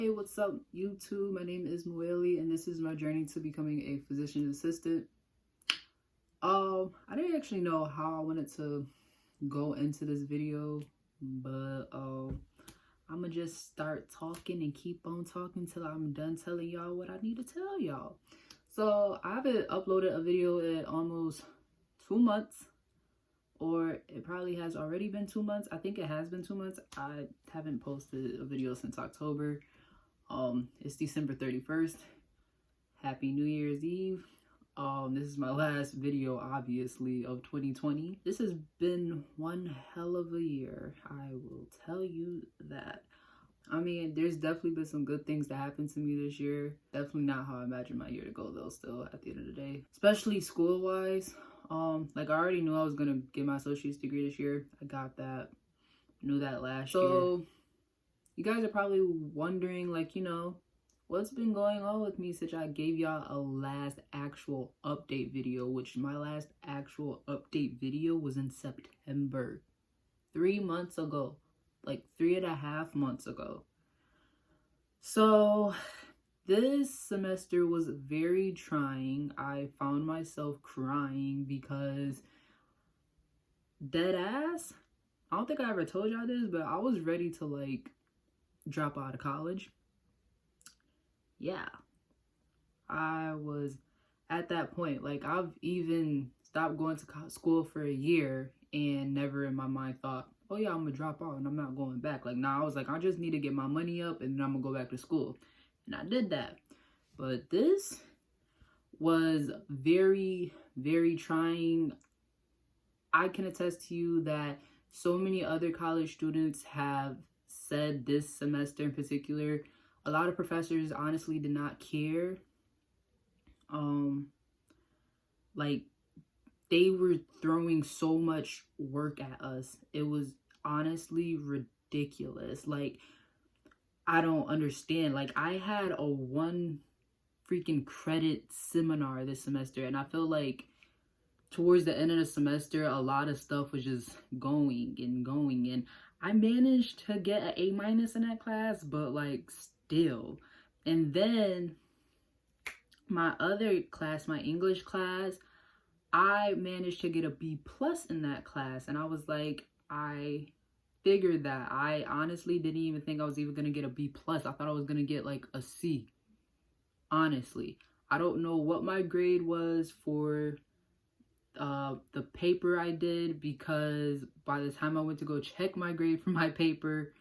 Hey, what's up, YouTube? My name is Mueli, and this is my journey to becoming a physician assistant. I didn't actually know how I wanted to go into this video, but I'ma just start talking and keep on talking till I'm done telling y'all what I need to tell y'all. So I haven't uploaded a video in almost 2 months, or it probably has already been 2 months. I think it has been 2 months. I haven't posted a video since October. It's December 31st. Happy New Year's Eve. This is my last video, obviously, of 2020. This has been one hell of a year, I will tell you that. I mean, there's definitely been some good things that happened to me this year. Definitely not how I imagined my year to go, though, still, at the end of the day. Especially school-wise. Like, I already knew I was gonna get my associate's degree this year. I got that. Knew that last year. So, you guys are probably wondering, like, you know, what's been going on with me since I gave y'all a last actual update video, which my last actual update video was in September. 3 months ago. Like 3.5 months ago. So this semester was very trying. I found myself crying because dead ass, I don't think I ever told y'all this, but I was ready to like drop out of college. Yeah, I was at that point. Like, I've even stopped going to school for a year and never in my mind thought, oh yeah, I'm gonna drop out and I'm not going back. Like, nah, I was like, I just need to get my money up and then I'm gonna go back to school. And I did that. But this was very, very trying. I can attest to you that so many other college students have said this semester in particular, a lot of professors honestly did not care. Like, they were throwing so much work at us. It was honestly ridiculous. Like, I don't understand. Like, I had a 1 freaking credit seminar this semester, and I feel like towards the end of the semester, a lot of stuff was just going, and I managed to get an A- in that class, but like still. And then my other class, my English class, I managed to get a B+ in that class, and I was like, I figured that. I honestly didn't even think I was even gonna get a B+. I thought I was gonna get like a C. Honestly, I don't know what my grade was for the paper I did, because by the time I went to go check my grade for my paper,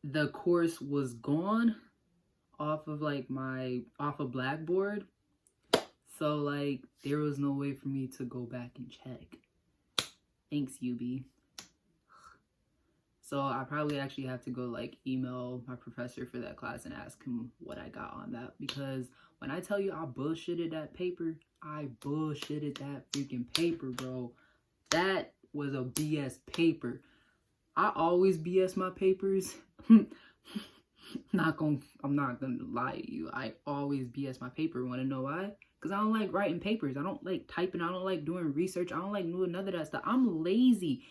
the course was gone off of Blackboard. So like, there was no way for me to go back and check. Thanks, UB. So I probably actually have to go like email my professor for that class and ask him what I got on that, because when I tell you I bullshitted that paper, I bullshitted that freaking paper, bro. That was a BS paper. I always BS my papers. I'm not gonna lie to you. I always BS my paper. Wanna know why? Because I don't like writing papers. I don't like typing. I don't like doing research. I don't like doing none of that stuff. I'm lazy.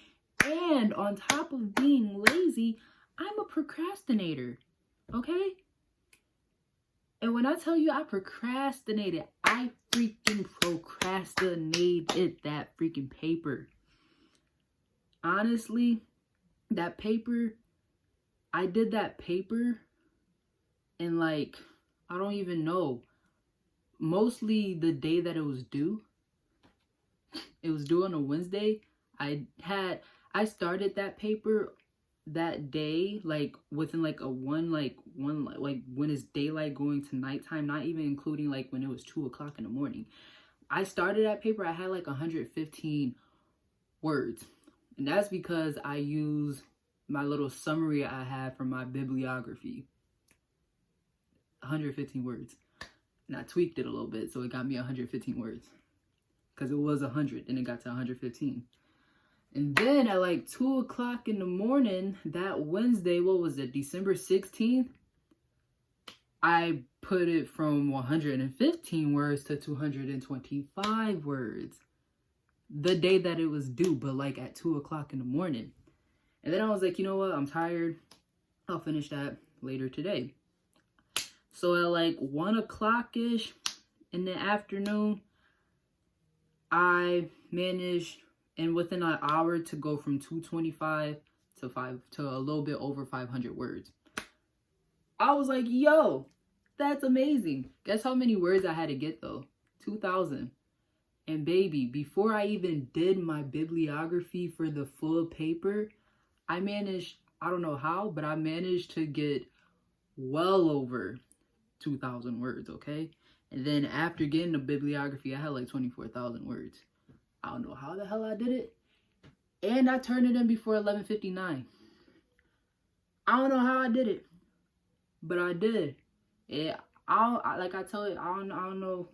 And on top of being lazy, I'm a procrastinator. Okay? And when I tell you I procrastinated, I freaking procrastinated that freaking paper. Honestly, that paper, I did that paper and like, I don't even know, mostly the day that it was due. It was due on a Wednesday. I started that paper that day, like within like when it's daylight going to nighttime, not even including like when it was 2 o'clock in the morning. I started that paper, I had like 115 words. And that's because I used my little summary I had from my bibliography. 115 words. And I tweaked it a little bit, so it got me 115 words. Because it was 100, and it got to 115. And then at like 2 o'clock in the morning, that Wednesday, what was it, December 16th? I put it from 115 words to 225 words. The day that it was due, but like at 2 o'clock in the morning. And then I was like, you know what? I'm tired. I'll finish that later today. So at like 1 o'clock-ish in the afternoon, I managed, and within an hour, to go from 225 to a little bit over 500 words. I was like, yo, that's amazing. Guess how many words I had to get though? 2,000. And baby, before I even did my bibliography for the full paper, I managed, I don't know how, but I managed to get well over 2,000 words, okay? And then after getting the bibliography, I had like 24,000 words. I don't know how the hell I did it. And I turned it in before 11:59. I don't know how I did it, but I did. Yeah, like I tell you, I don't know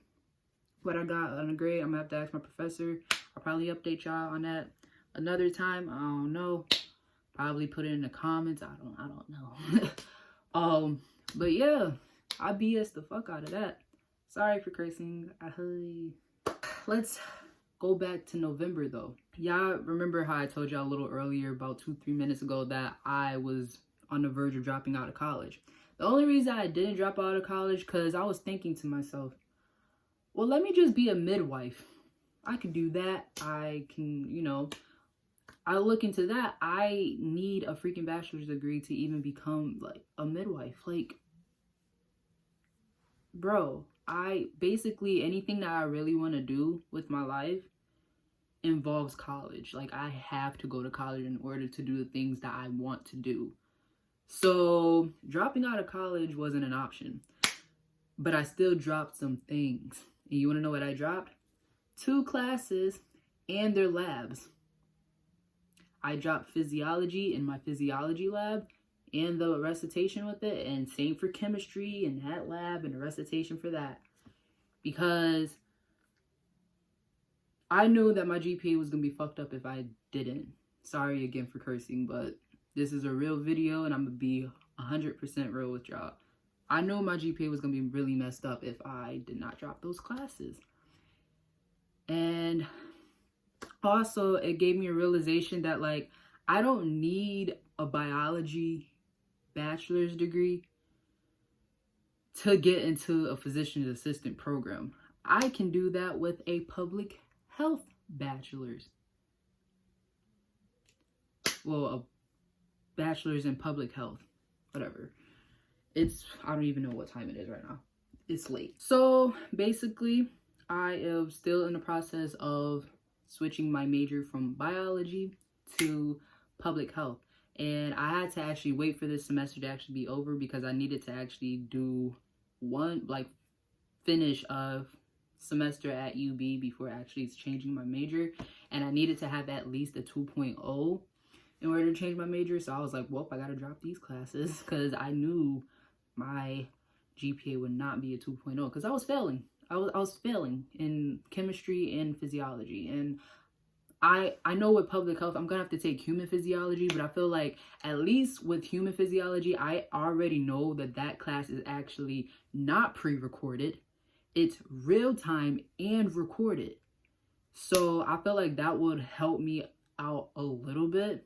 what I got on the grade. I'm gonna have to ask my professor. I'll probably update y'all on that another time. I don't know. Probably put it in the comments. I don't know. But yeah, I BS the fuck out of that. Sorry for cursing. Let's go back to November though. Y'all remember how I told y'all a little earlier, about 2-3 minutes ago, that I was on the verge of dropping out of college. The only reason I didn't drop out of college because I was thinking to myself, well, let me just be a midwife. I could do that. I can, you know, I look into that. I need a freaking bachelor's degree to even become like a midwife. Like, bro, basically anything that I really want to do with my life involves college. Like, I have to go to college in order to do the things that I want to do. So dropping out of college wasn't an option, but I still dropped some things. And you want to know what I dropped? 2 classes and their labs. I dropped physiology in my physiology lab and the recitation with it, and same for chemistry and that lab and the recitation for that, because I knew that my GPA was going to be fucked up if I didn't. Sorry again for cursing, but this is a real video and I'm going to be 100% real with y'all. I knew my GPA was going to be really messed up if I did not drop those classes. And also, it gave me a realization that, like, I don't need a biology bachelor's degree to get into a physician's assistant program. I can do that with a public health bachelor's. Well, a bachelor's in public health, whatever. I don't even know what time it is right now. It's late. So basically, I am still in the process of switching my major from biology to public health. And I had to actually wait for this semester to actually be over because I needed to actually do finish a semester at UB before actually changing my major. And I needed to have at least a 2.0 in order to change my major. So I was like, well, I gotta drop these classes because I knew my GPA would not be a 2.0 because I was failing. I was failing in chemistry and physiology. And I know with public health, I'm gonna have to take human physiology, but I feel like at least with human physiology, I already know that class is actually not pre-recorded. It's real time and recorded. So I feel like that would help me out a little bit.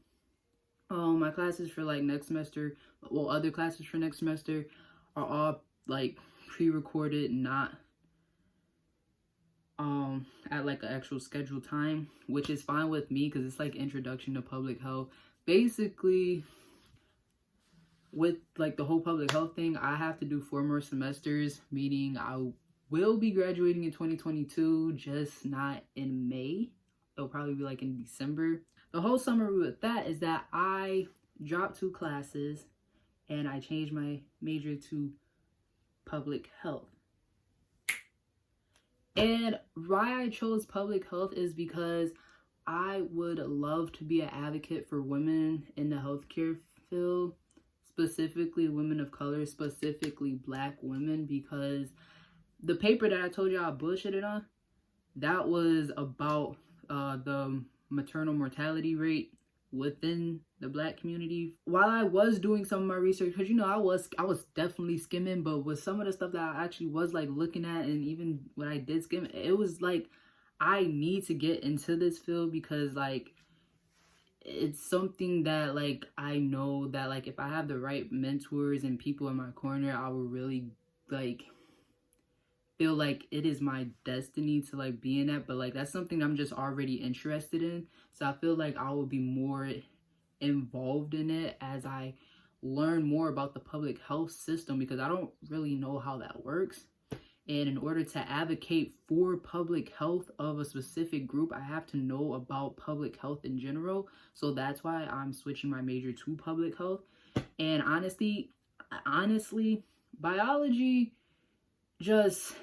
My classes for like next semester, well, other classes for next semester are all like pre-recorded, not at like an actual scheduled time, which is fine with me because it's like introduction to public health. Basically, with like the whole public health thing, I have to do 4 more semesters, meaning I will be graduating in 2022, just not in May. It'll probably be like in December. The whole summary with that is that I dropped 2 classes and I changed my major to public health. And why I chose public health is because I would love to be an advocate for women in the healthcare field, specifically women of color, specifically Black women, because the paper that I told y'all I bullshitted on, that was about the maternal mortality rate within the Black community. While I was doing some of my research, because you know I was definitely skimming, but with some of the stuff that I actually was like looking at, and even when I did skim, it was like I need to get into this field because like it's something that like I know that like if I have the right mentors and people in my corner, I will really like feel like it is my destiny to like be in that. But like that's something I'm just already interested in, so I feel like I will be more involved in it as I learn more about the public health system, because I don't really know how that works. And in order to advocate for public health of a specific group, I have to know about public health in general. So that's why I'm switching my major to public health. And honestly, biology, just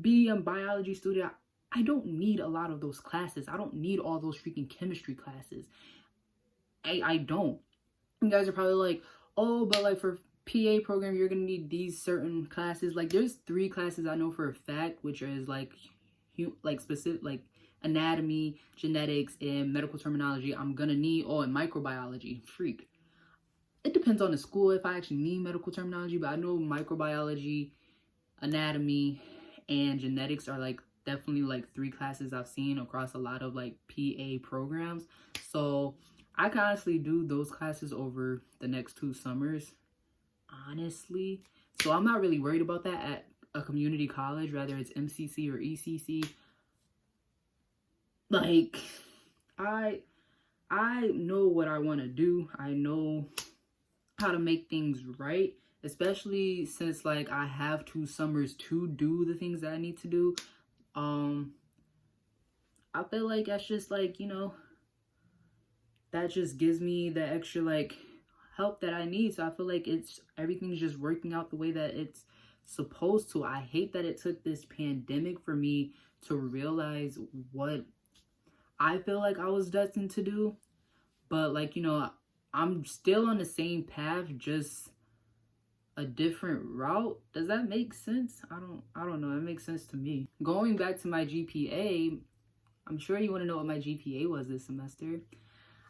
being a biology student, I don't need a lot of those classes. I don't need all those freaking chemistry classes. I don't. You guys are probably like, oh, but like for PA program, you're gonna need these certain classes. Like there's 3 classes I know for a fact, which is like specific, like anatomy, genetics, and medical terminology. I'm gonna need, oh, and microbiology. Freak. It depends on the school if I actually need medical terminology, but I know microbiology, anatomy, and genetics are like definitely like 3 classes I've seen across a lot of like PA programs. So I can honestly do those classes over the next 2 summers, honestly. So I'm not really worried about that at a community college, whether it's MCC or ECC. Like, I know what I want to do. I know how to make things right, especially since like I have 2 summers to do the things that I need to do. I feel like that's just like, you know, that just gives me the extra like help that I need. So I feel like everything's just working out the way that it's supposed to. I hate that it took this pandemic for me to realize what I feel like I was destined to do. But like, you know, I'm still on the same path, just a different route. Does that make sense? I don't know. It makes sense to me. Going back to my GPA, I'm sure you want to know what my GPA was this semester.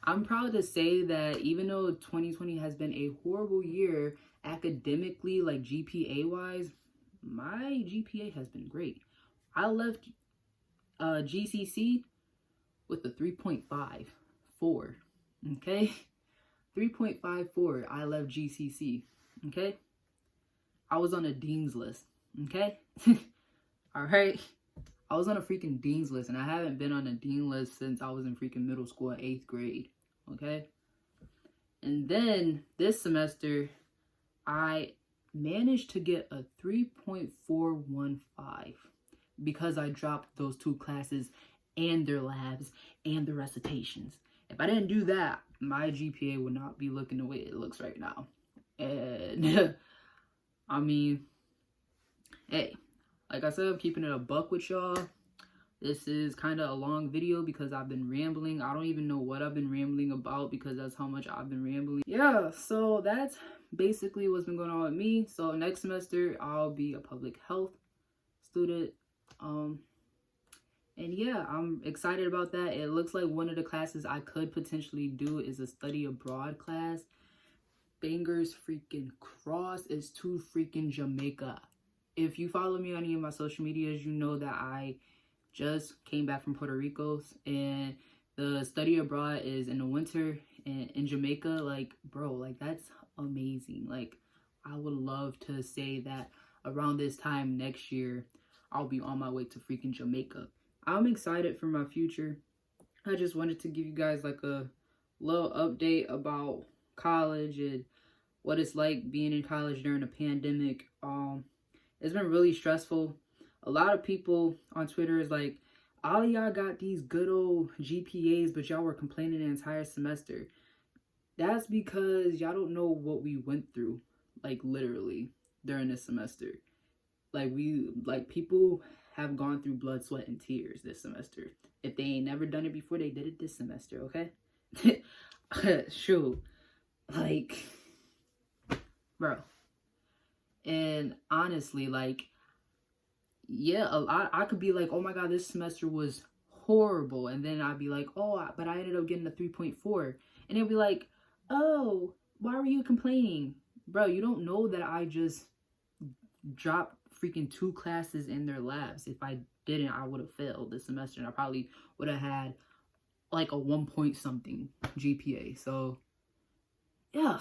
I'm proud to say that even though 2020 has been a horrible year academically, like GPA wise, my GPA has been great. I left GCC with a 3.54, okay? 3.54, I left GCC, okay? I was on a Dean's list, okay? All right? I was on a freaking Dean's list, and I haven't been on a Dean list since I was in freaking middle school in 8th grade, okay? And then this semester, I managed to get a 3.415 because I dropped those 2 classes and their labs and the recitations. If I didn't do that, my GPA would not be looking the way it looks right now. And I mean, hey, like I said, I'm keeping it a buck with y'all. This is kind of a long video because I've been rambling. I don't even know what I've been rambling about because that's how much I've been rambling. Yeah, so that's basically what's been going on with me. So next semester, I'll be a public health student. And yeah, I'm excited about that. It looks like one of the classes I could potentially do is a study abroad class. Fingers freaking crossed is to freaking Jamaica. If you follow me on any of my social medias, you know that I just came back from Puerto Rico, and the study abroad is in the winter and in Jamaica. Like, bro, like that's amazing. Like, I would love to say that around this time next year, I'll be on my way to freaking Jamaica. I'm excited for my future. I just wanted to give you guys like a little update about college and what it's like being in college during a pandemic. It's been really stressful. A lot of people on Twitter is like, all of y'all got these good old GPAs, but y'all were complaining the entire semester. That's because y'all don't know what we went through, like literally during this semester. Like people have gone through blood, sweat, and tears this semester. If they ain't never done it before, they did it this semester, okay? Shoot. Like, bro. And honestly, like, yeah, I could be like, oh my god, this semester was horrible. And then I'd be like, oh, but I ended up getting a 3.4. And they'll be like, oh, why were you complaining? Bro, you don't know that I just dropped freaking 2 classes in their labs. If I didn't, I would have failed this semester, and I probably would have had like a 1 point something GPA. So yeah.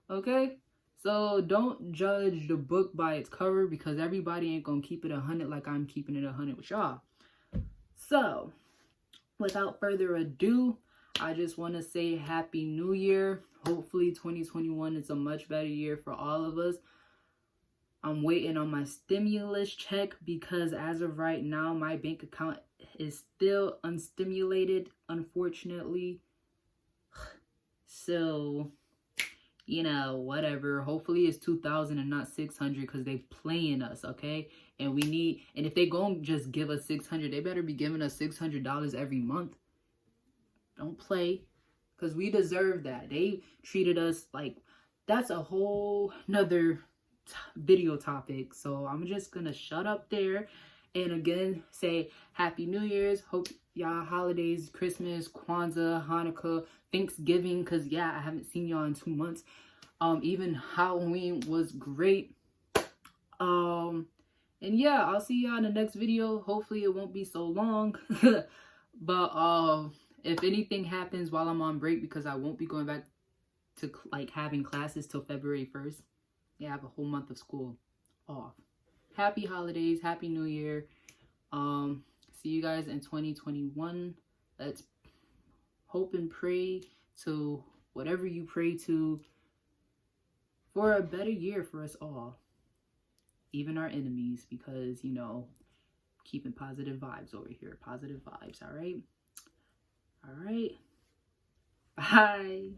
Okay, so don't judge the book by its cover, because everybody ain't gonna keep it 100 like I'm keeping it 100 with y'all. So without further ado, I just want to say Happy New Year. Hopefully 2021 is a much better year for all of us. I'm waiting on my stimulus check, because as of right now, my bank account is still unstimulated, unfortunately. So, you know, whatever. Hopefully it's 2,000 and not 600, because they playing us, okay? And we need, and if they gonna just give us 600, they better be giving us $600 every month. Don't play, because we deserve that. They treated us like, that's a whole nother video topic. So I'm just gonna shut up there and again say Happy New Year's. Hope y'all holidays, Christmas, Kwanzaa, Hanukkah, Thanksgiving, because yeah, I haven't seen y'all in 2 months. Even Halloween was great. And yeah, I'll see y'all in the next video. Hopefully it won't be so long. But if anything happens while I'm on break, because I won't be going back to like having classes till February 1st. Yeah, I have a whole month of school off. Happy holidays, Happy New Year. See you guys in 2021. Let's hope and pray to whatever you pray to for a better year for us all. Even our enemies, because, you know, keeping positive vibes over here. Positive vibes, all right? All right. Bye.